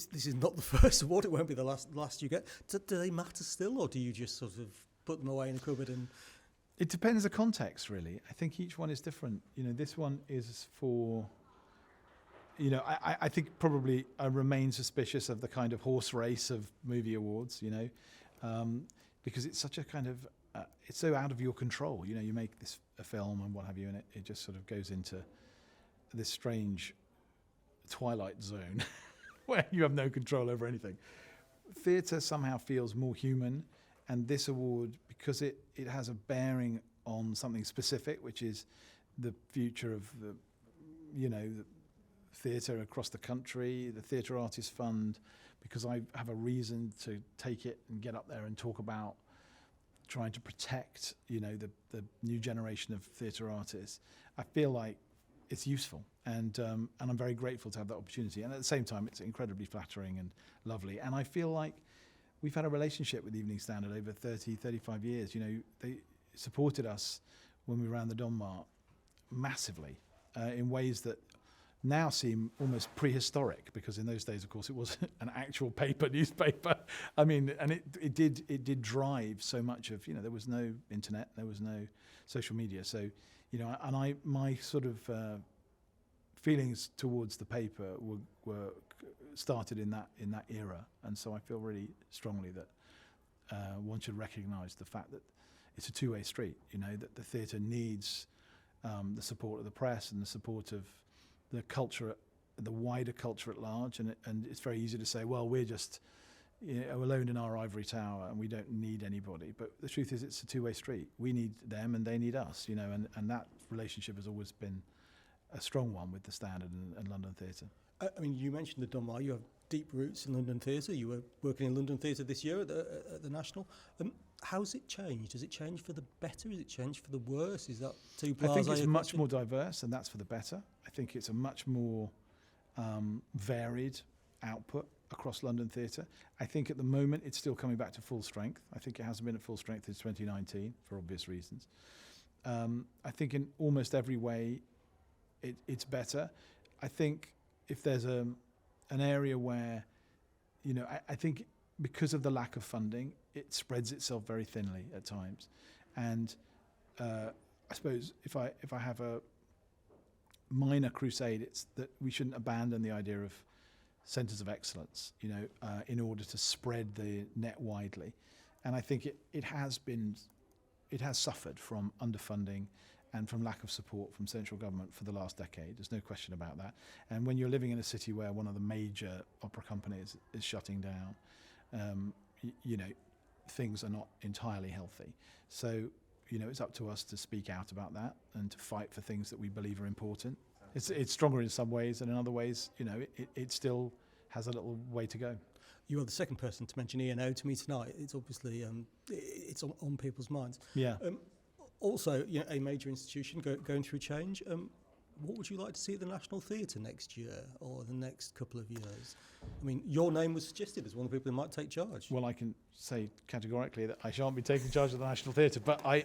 this is not the first award. It won't be the last you get. Do they matter still, or do you just sort of put them away in a cupboard? And it depends the context, really. I think each one is different. This one is for. I think probably I remain suspicious of the kind of horse race of movie awards. Because it's such a kind of it's so out of your control. You make a film and what have you, and it just sort of goes into this strange twilight zone where you have no control over anything. Theatre somehow feels more human, and this award, because it has a bearing on something specific, which is the future of the theatre across the country, the Theatre Artists Fund, because I have a reason to take it and get up there and talk about trying to protect, the new generation of theatre artists. I feel like it's useful, and I'm very grateful to have that opportunity. And at the same time, it's incredibly flattering and lovely. And I feel like we've had a relationship with Evening Standard over 30, 35 years. They supported us when we ran the Donmar massively in ways that now seem almost prehistoric, because in those days, of course, it was an actual newspaper. I mean, and it did drive so much of, there was no internet, there was no social media. So, my sort of feelings towards the paper were started in that era. And so I feel really strongly that one should recognise the fact that it's a two-way street, that the theatre needs the support of the press and the support of the culture, the wider culture at large, and it's very easy to say, well, we're just alone in our ivory tower and we don't need anybody. But the truth is, it's a two-way street. We need them and they need us, and that relationship has always been a strong one with the Standard and London Theatre. I mean, you mentioned the Donmar. You have deep roots in London Theatre. You were working in London Theatre this year at the National. How's it changed? Has it changed for the better? Has it changed for the worse? Is that too blasé? I think it's much more diverse, and that's for the better. I think it's a much more varied output across London Theatre. I think at the moment it's still coming back to full strength. I think it hasn't been at full strength since 2019 for obvious reasons. I think in almost every way it's better. I think if there's an area where, I think because of the lack of funding, it spreads itself very thinly at times. And I suppose if I have a minor crusade, it's that we shouldn't abandon the idea of centres of excellence, in order to spread the net widely. And I think it has suffered from underfunding and from lack of support from central government for the last decade. There's no question about that. And when you're living in a city where one of the major opera companies is shutting down, things are not entirely healthy. So, it's up to us to speak out about that and to fight for things that we believe are important. It's stronger in some ways, and in other ways, it still has a little way to go. You are the second person to mention E&O to me tonight. It's obviously it's on people's minds. Yeah. Also, a major institution going through change. What would you like to see at the National Theatre next year or the next couple of years? I mean, your name was suggested as one of the people who might take charge. Well, I can say categorically that I shan't be taking charge of the National Theatre, but I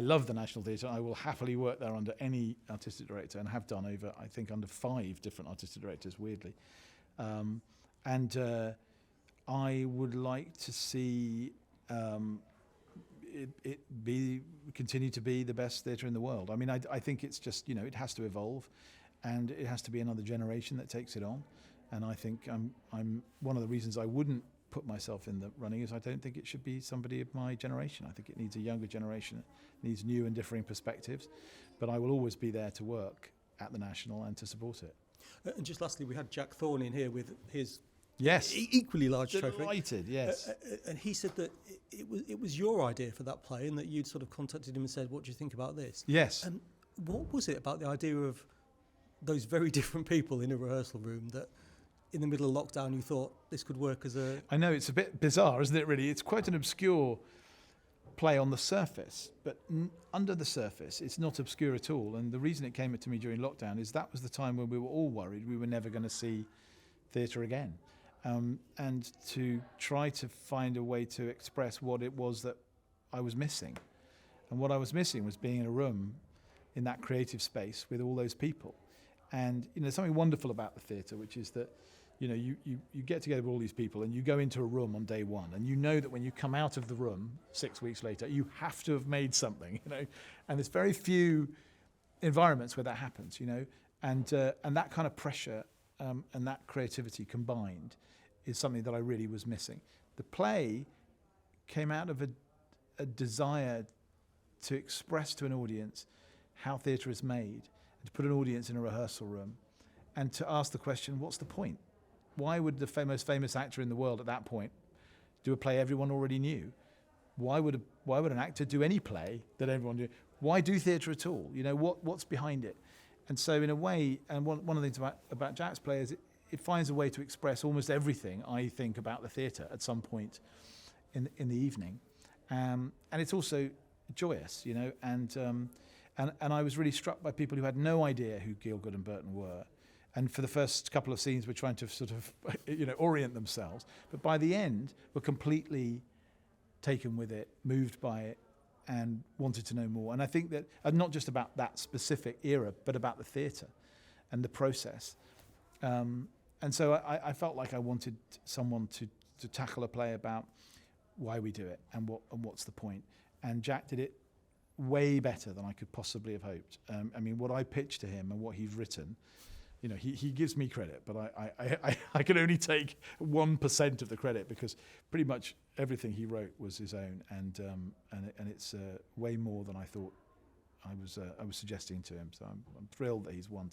love the National Theatre. I will happily work there under any artistic director, and have done under 5 different artistic directors, weirdly. I would like to see it continue to be the best theatre in the world. I mean, I think it's just, it has to evolve, and it has to be another generation that takes it on. And I think I'm one of the reasons I wouldn't put myself in the running is I don't think it should be somebody of my generation. I think it needs a younger generation. It needs new and differing perspectives. But I will always be there to work at the National and to support it. And just lastly, we had Jack Thorne in here with his equally large trophy. Delighted, yes. And he said that it was your idea for that play, and that you'd sort of contacted him and said, "What do you think about this?" Yes. And what was it about the idea of those very different people in a rehearsal room that, in the middle of lockdown, you thought this could work as a... I know, it's a bit bizarre, isn't it, really? It's quite an obscure play on the surface, but under the surface, it's not obscure at all. And the reason it came to me during lockdown is that was the time when we were all worried we were never going to see theatre again. And to try to find a way to express what it was that I was missing. And what I was missing was being in a room in that creative space with all those people. And there's something wonderful about the theatre, which is that, you know, you get together with all these people and you go into a room on day one, and you know that when you come out of the room 6 weeks later, you have to have made something, you know, and there's very few environments where that happens, you know, and that kind of pressure and that creativity combined is something that I really was missing. The play came out of a desire to express to an audience how theatre is made, and to put an audience in a rehearsal room, and to ask the question, what's the point? Why would the most famous actor in the world at that point do a play everyone already knew? Why would an actor do any play that everyone knew? Why do theatre at all? You know, what's behind it? And so in a way, and one of the things about Jack's play is it finds a way to express almost everything I think about the theatre at some point in the evening. And it's also joyous, you know, and I was really struck by people who had no idea who Gielgud and Burton were. And for the first couple of scenes, we're trying to sort of, you know, orient themselves. But by the end, we're completely taken with it, moved by it, and wanted to know more. And I think that, not just about that specific era, but about the theatre and the process. And so I felt like I wanted someone to tackle a play about why we do it and what's the point. And Jack did it way better than I could possibly have hoped. I mean, what I pitched to him and what he's written, you know, he gives me credit, but I can only take 1% of the credit, because pretty much everything he wrote was his own, and it's way more than I thought I was suggesting to him. So I'm thrilled that he's won